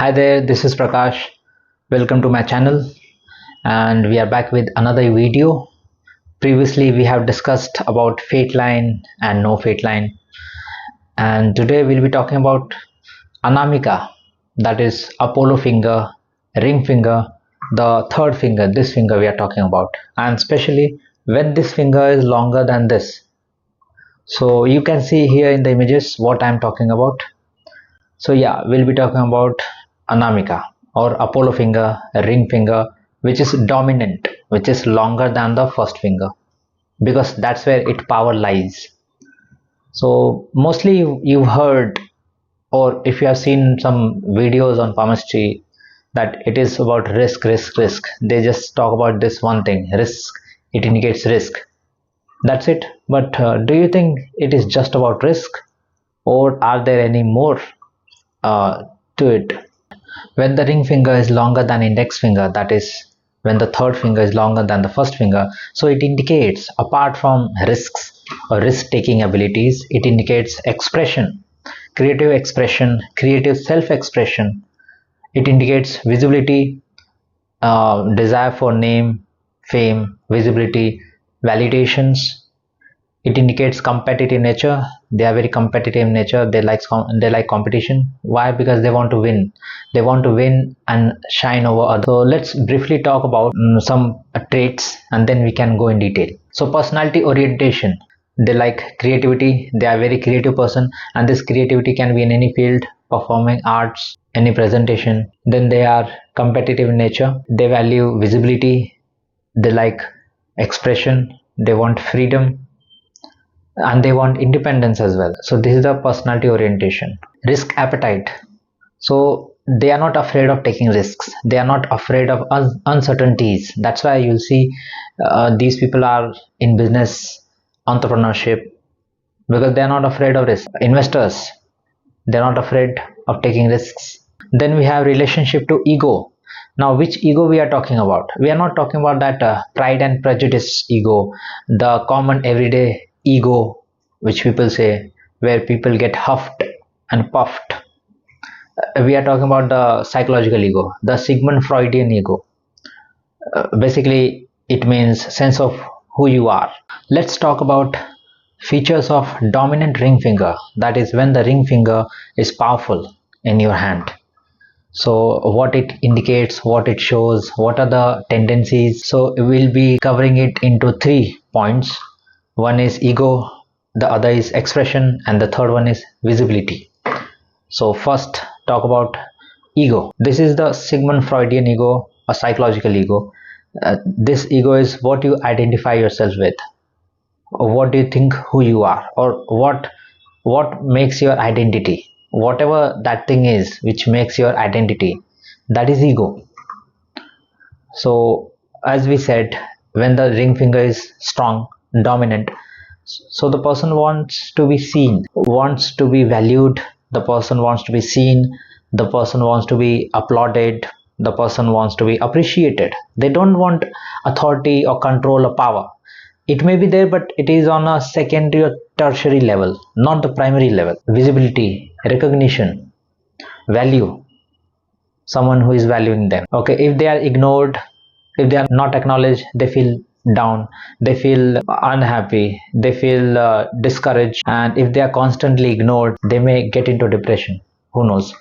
Hi there, this is Prakash. Welcome to my channel, and we are back with another video. Previously we have discussed about fate line and no fate line, and today we'll be talking about Anamika, that is Apollo finger, ring finger, the third finger, this finger we are talking about, and especially when this finger is longer than this. So you can see here in the images what I am talking about. So yeah, we'll be talking about Anamika or Apollo finger, ring finger, which is dominant, which is longer than the first finger, because that's where its power lies. So mostly you've heard, or if you have seen some videos on palmistry, that it is about risk, risk, risk. They just talk about this one thing, risk. It indicates risk. That's it. But do you think it is just about risk, or are there any more to it? When the ring finger is longer than index finger, that is when the third finger is longer than the first finger, so it indicates, apart from risks or risk taking abilities, it indicates expression, creative self expression. It indicates visibility, desire for name, fame, visibility, validations. It indicates competitive nature. They are very competitive in nature. They like competition. Why? Because they want to win. They want to win and shine over others. So let's briefly talk about some traits, and then we can go in detail. So personality orientation. They like creativity. They are a very creative person, and this creativity can be in any field, performing arts, any presentation. Then they are competitive in nature. They value visibility. They like expression. They want freedom, and they want independence as well. So this is the personality orientation. Risk appetite. So they are not afraid of taking risks. They are not afraid of uncertainties. That's why you'll see these people are in business, entrepreneurship, because they are not afraid of risk. Investors, they're not afraid of taking risks. Then we have relationship to ego. Now, which ego we are talking about? We are not talking about that pride and prejudice ego, the common everyday ego which people say, where people get huffed and puffed. We are talking about the psychological ego, the Sigmund Freudian ego. Basically it means sense of who you are. Let's talk about features of dominant ring finger, that is when the ring finger is powerful in your hand. So what it indicates, what it shows, what are the tendencies. So we'll be covering it into 3 points. One is ego, the other is expression, and the third one is visibility. So first talk about ego. This is the Sigmund Freudian ego, a psychological ego. This ego is what you identify yourself with, or what do you think who you are, or what makes your identity. Whatever that thing is which makes your identity, that is ego. So as we said, when the ring finger is strong, dominant, so the person wants to be seen, wants to be valued, the person wants to be seen, the person wants to be applauded, the person wants to be appreciated. They don't want authority or control or power. It may be there, but it is on a secondary or tertiary level, not the primary level. Visibility, recognition, value, someone who is valuing them. Okay, if they are ignored, if they are not acknowledged, they feel down, they feel unhappy, they feel discouraged, and if they are constantly ignored, they may get into depression. Who knows?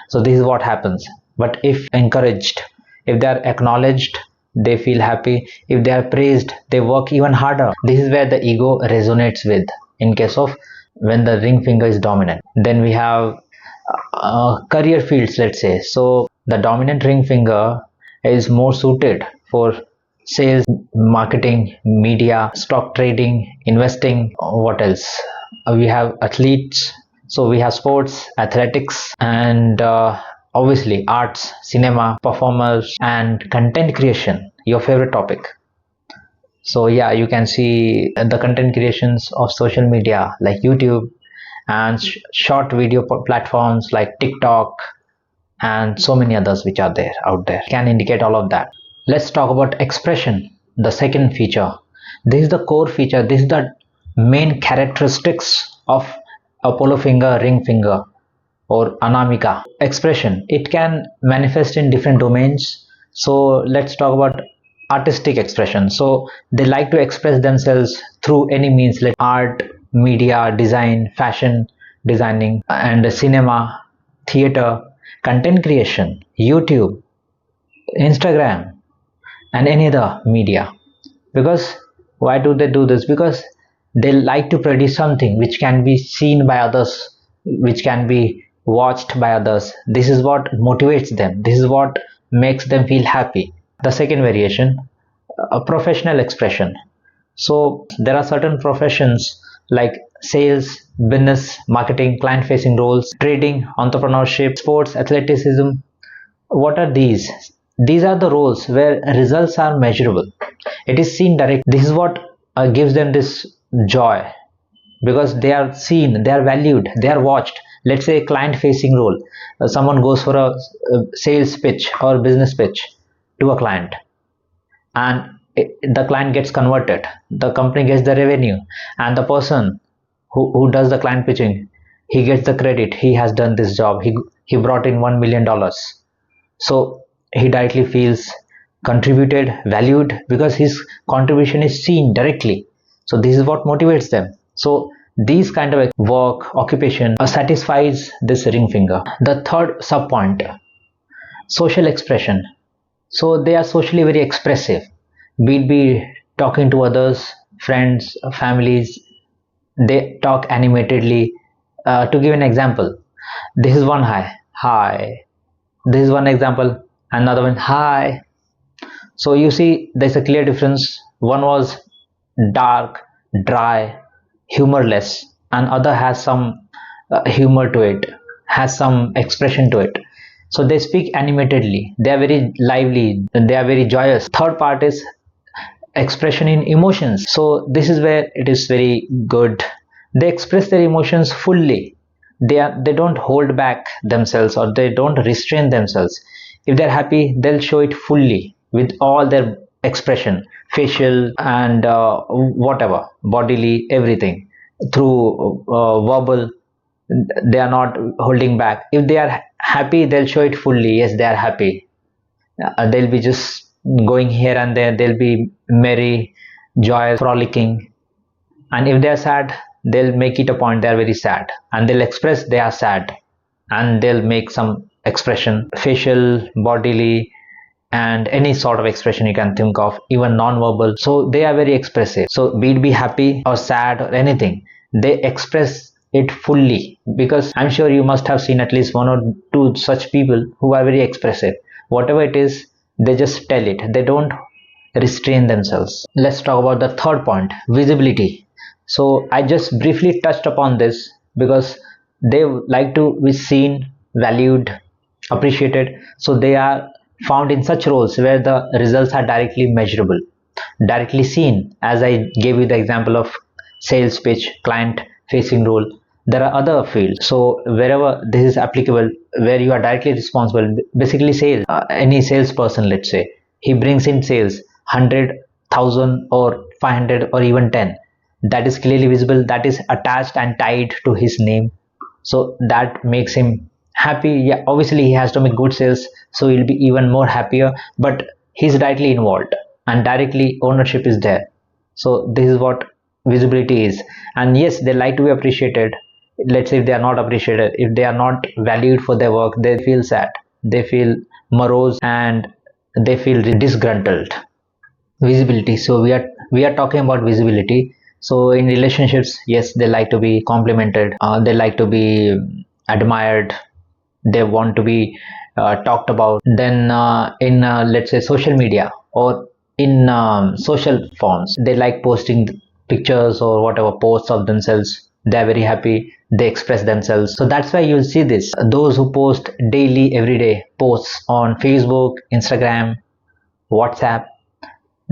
So this is what happens. But if encouraged, if they are acknowledged, they feel happy. If they are praised, they work even harder. This is where the ego resonates with, in case of when the ring finger is dominant. Then we have career fields, let's say. So the dominant ring finger is more suited for sales, marketing, media, stock trading, investing. What else? We have athletes. So we have sports, athletics, and obviously arts, cinema, performers, and content creation, your favorite topic. So yeah, you can see the content creations of social media like YouTube, and short video platforms like TikTok, and so many others which are there out there can indicate all of that. Let's talk about expression, the second feature. This is the core feature. This is the main characteristics of Apollo finger, ring finger. or Anamika. Expression, it can manifest in different domains. So let's talk about artistic expression. So they like to express themselves through any means, like art, media, design, fashion, designing, and cinema, theater, content creation, YouTube, Instagram, and any other media. Because why do they do this? Because they like to produce something which can be seen by others, which can be watched by others. This is what motivates them, this is what makes them feel happy. The second variation, a professional expression. So there are certain professions like sales, business, marketing, client facing roles, trading, entrepreneurship, sports, athleticism. What are these? These are the roles where results are measurable. It is seen direct. This is what gives them this joy, because they are seen, they are valued, they are watched. Let's say client facing role. Someone goes for a sales pitch or business pitch to a client, and the client gets converted, the company gets the revenue, and the person who does the client pitching, he gets the credit. He has done this job, he brought in $1 million. So he directly feels contributed, valued, because his contribution is seen directly. So this is what motivates them. So these kind of work occupation satisfies this ring finger. The third sub point, social expression. So they are socially very expressive, be it be talking to others, friends, families. They talk animatedly. To give an example, this is one hi. This is one example. Another one, hi. So you see, there's a clear difference. One was dark, dry, humorless, and other has some humor to it, has some expression to it. So they speak animatedly. They are very lively. They are very joyous. Third part is expression in emotions. So this is where it is very good. They express their emotions fully. They don't hold back themselves, or they don't restrain themselves. If they're happy, they'll show it fully with all their expression, facial and whatever, bodily, everything, through verbal. They are not holding back. If they are happy, they'll show it fully. Yes, they are happy. They'll be just going here and there. They'll be merry, joyous, frolicking. And if they are sad, they'll make it a point they are very sad, and they'll express they are sad, and they'll make some expression, facial, bodily, and any sort of expression you can think of, even non-verbal. So they are very expressive. So be it be happy or sad or anything, they express it fully, because I'm sure you must have seen at least one or two such people who are very expressive. Whatever it is, they just tell it. They don't restrain themselves. Let's talk about the third point, visibility. So I just briefly touched upon this, because they like to be seen, valued, appreciated. So they are found in such roles where the results are directly measurable, directly seen. As I gave you the example of sales pitch, client facing role, there are other fields. So wherever this is applicable, where you are directly responsible, basically sales, any salesperson, let's say he brings in sales 100,000 or 500 or even 10, that is clearly visible, that is attached and tied to his name. So that makes him happy. Yeah, obviously he has to make good sales, so he'll be even more happier, but he's directly involved and directly ownership is there. So this is what visibility is. And yes, they like to be appreciated. Let's say if they are not appreciated, if they are not valued for their work, they feel sad, they feel morose, and they feel disgruntled. Visibility. So we are talking about visibility. So in relationships, yes, they like to be complimented, they like to be admired, they want to be talked about. Then in let's say social media, or in social forms, they like posting pictures or whatever posts of themselves. They're very happy, they express themselves. So that's why you'll see this, those who post daily, everyday posts on Facebook, Instagram, WhatsApp,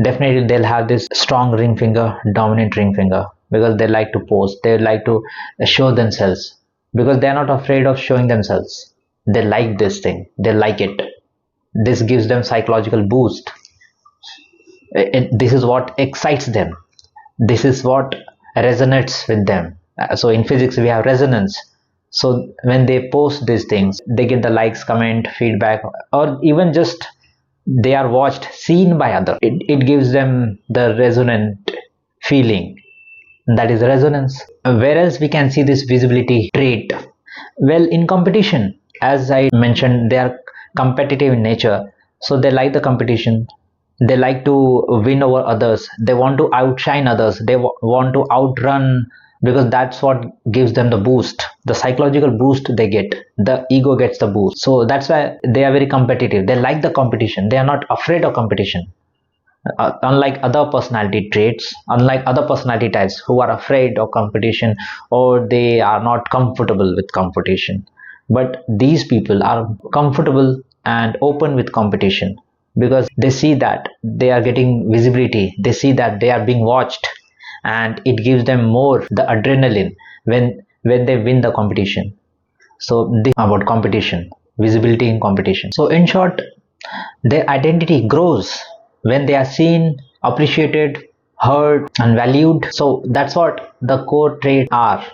definitely they'll have this strong ring finger, dominant ring finger, because they like to post, they like to show themselves, because they're not afraid of showing themselves. They like this thing, they like it. This gives them psychological boost. This is what excites them, this is what resonates with them. So in physics we have resonance. So when they post these things, they get the likes, comment, feedback, or even just they are watched, seen by others. It gives them the resonant feeling, that is resonance. Whereas we can see this visibility trait well in competition. As I mentioned, they are competitive in nature, so they like the competition. They like to win over others, they want to outshine others, they want to outrun, because that's what gives them the boost, the psychological boost they get, the ego gets the boost. So that's why they are very competitive, they like the competition, they are not afraid of competition. Unlike other personality traits, unlike other personality types who are afraid of competition, or they are not comfortable with competition, but these people are comfortable and open with competition, because they see that they are getting visibility, they see that they are being watched, and it gives them more the adrenaline when they win the competition. So this about competition, visibility in competition. So in short, their identity grows when they are seen, appreciated, heard, and valued. So that's what the core traits are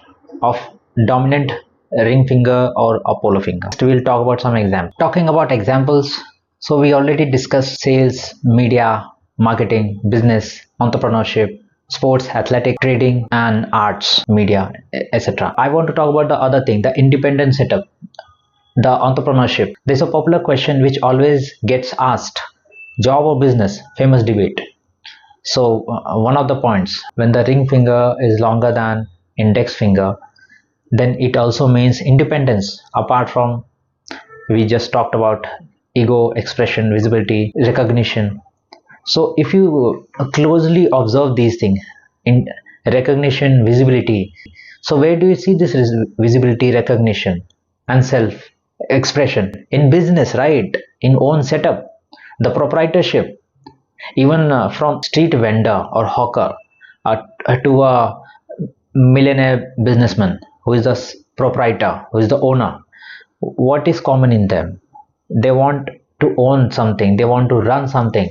of dominant ring finger or Apollo finger. Next, we'll talk about some examples. Talking about examples, so we already discussed sales, media, marketing, business, entrepreneurship, sports, athletic, trading, and arts, media, etc. I want to talk about the other thing, the independent setup, the entrepreneurship. There's a popular question which always gets asked: job or business? Famous debate. So, one of the points, when the ring finger is longer than index finger, then it also means independence. Apart from, we just talked about ego, expression, visibility, recognition. So, if you closely observe these things, in recognition, visibility, so where do you see this visibility, recognition, and self expression? In business, right? In own setup, the proprietorship, even from street vendor or hawker to a millionaire businessman who is the proprietor, who is the owner. What is common in them? They want to own something, they want to run something,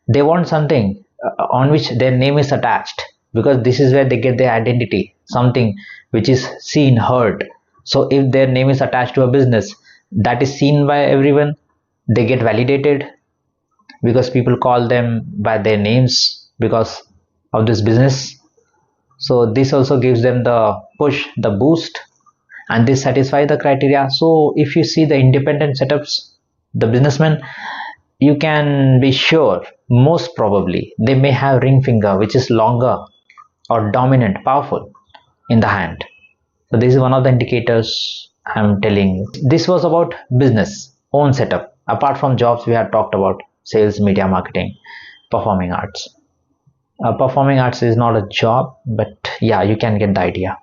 they want something on which their name is attached, because this is where they get their identity, something which is seen, heard. So if their name is attached to a business that is seen by everyone, they get validated, because people call them by their names because of this business. So this also gives them the push, the boost, and this satisfy the criteria. So if you see the independent setups, the businessmen, you can be sure most probably they may have ring finger which is longer or dominant, powerful in the hand. So this is one of the indicators I'm telling you. This was about business own setup. Apart from jobs, we had talked about sales, media, marketing, performing arts. Performing arts is not a job, but yeah, you can get the idea.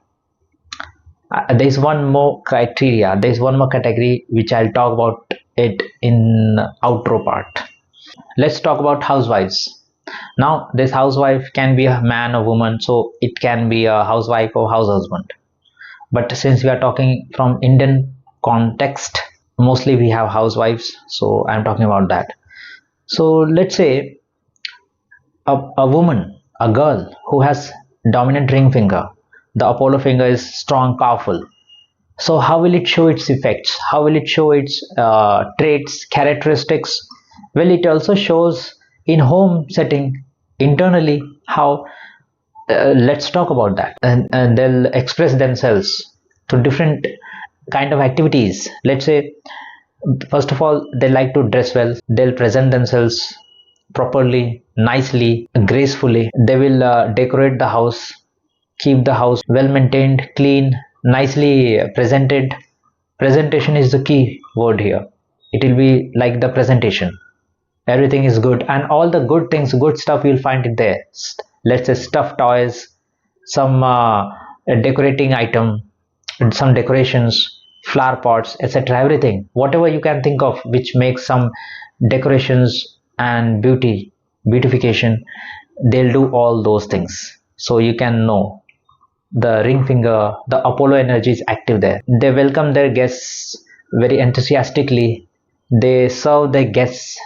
There's one more criteria, there's one more category which I'll talk about it in outro part. Let's talk about housewives. Now this housewife can be a man or woman, so it can be a housewife or house husband, but since we are talking from Indian context, mostly we have housewives, so I'm talking about that. So let's say a woman, a girl who has dominant ring finger, the Apollo finger is strong, powerful. So how will it show its effects? How will it show its traits, characteristics? Well, it also shows in home setting, internally, how let's talk about that, and they'll express themselves to different kind of activities. Let's say, first of all, they like to dress well, they'll present themselves properly, nicely, gracefully. They will decorate the house, keep the house well maintained, clean, nicely presented. Presentation is the key word here. It will be like the presentation, everything is good, and all the good things, good stuff, you'll find it there. Let's say stuffed toys, some decorating item, some decorations, flower pots, etc. Everything, whatever you can think of which makes some decorations and beautification, they'll do all those things. So you can know the ring finger, the Apollo energy is active there. They welcome their guests very enthusiastically, they serve their guests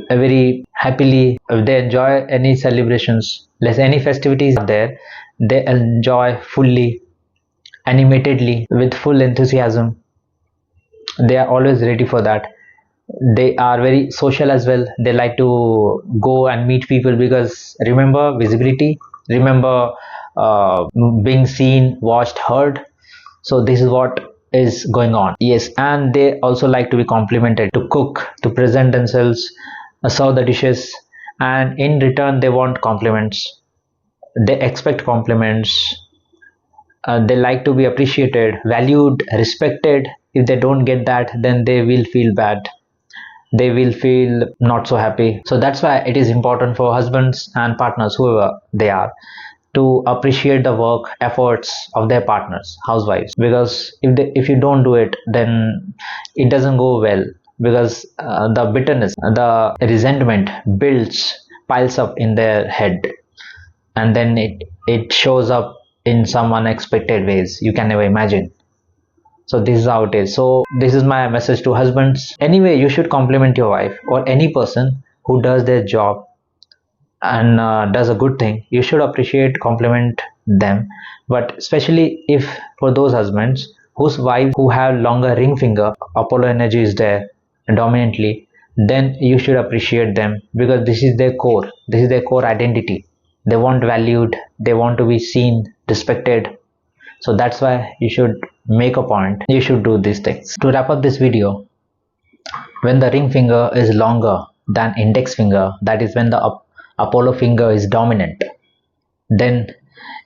very happily. If they enjoy any celebrations, less any festivities are there, they enjoy fully. animatedly with full enthusiasm. They are always ready for that. They are very social as well. They like to go and meet people because remember visibility, remember uh, being seen, watched, heard. So this is what is going on. Yes, and they also like to be complimented, to cook, to present themselves, serve the dishes, and in return they want compliments. They expect compliments. They like to be appreciated, valued, respected. If they don't get that, then they will feel bad, they will feel not so happy. So that's why it is important for husbands and partners, whoever they are, to appreciate the work efforts of their partners, housewives, because if you don't do it, then it doesn't go well, because the bitterness, the resentment builds, piles up in their head, and then it shows up in some unexpected ways you can never imagine. So this is how it is. So this is my message to husbands. Anyway, you should compliment your wife or any person who does their job and does a good thing. You should appreciate, compliment them. But especially if for those husbands whose wives who have longer ring finger, Apollo energy is there dominantly, then you should appreciate them, because this is their core. This is their core identity. They want valued. They want to be seen, respected. So that's why you should make a point. You should do these things. To wrap up this video, when the ring finger is longer than index finger, that is when the Apollo finger is dominant, then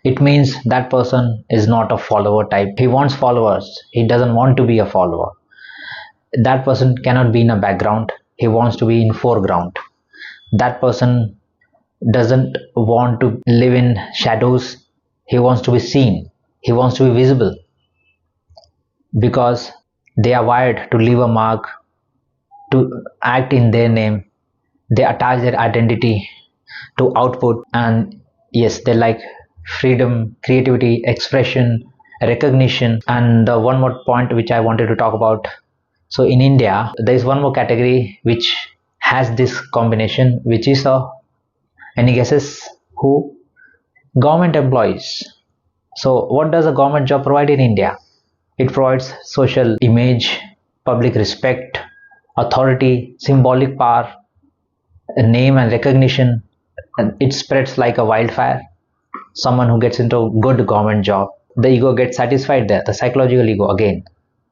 it means that person is not a follower type. He wants followers. He doesn't want to be a follower. That person cannot be in a background. He wants to be in foreground. That person doesn't want to live in shadows. He wants to be seen. He wants to be visible, because they are wired to leave a mark, to act in their name. They attach their identity to output, and yes, they like freedom, creativity, expression, recognition. And one more point which I wanted to talk about. So in India, there is one more category which has this combination, which is any guesses who? Government employees. So what does a government job provide in India? It provides social image, public respect, authority, symbolic power, a name and recognition, and it spreads like a wildfire. Someone who gets into a good government job, the ego gets satisfied there, the psychological ego again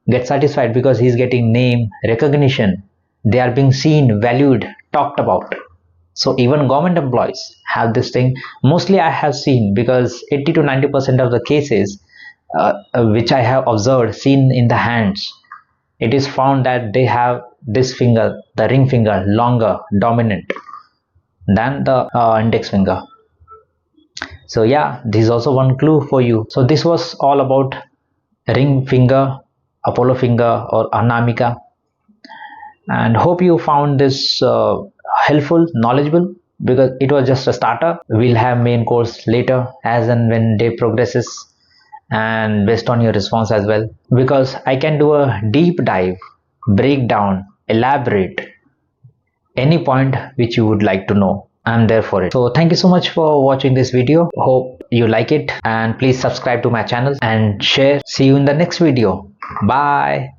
gets satisfied, because he's getting name, recognition. They are being seen, valued, talked about. So even government employees have this thing. Mostly I have seen, because 80 to 90% of the cases which I have observed, seen in the hands, it is found that they have this finger, the ring finger, longer, dominant than the index finger. So yeah, this is also one clue for you. So this was all about ring finger, Apollo finger, or Anamika, and hope you found this helpful, knowledgeable, because it was just a starter. We'll have main course later as and when day progresses, and based on your response as well, because I can do a deep dive, breakdown, elaborate any point which you would like to know. I'm there for it. So thank you so much for watching this video. Hope you like it, and please subscribe to my channel and share. See you in the next video. Bye.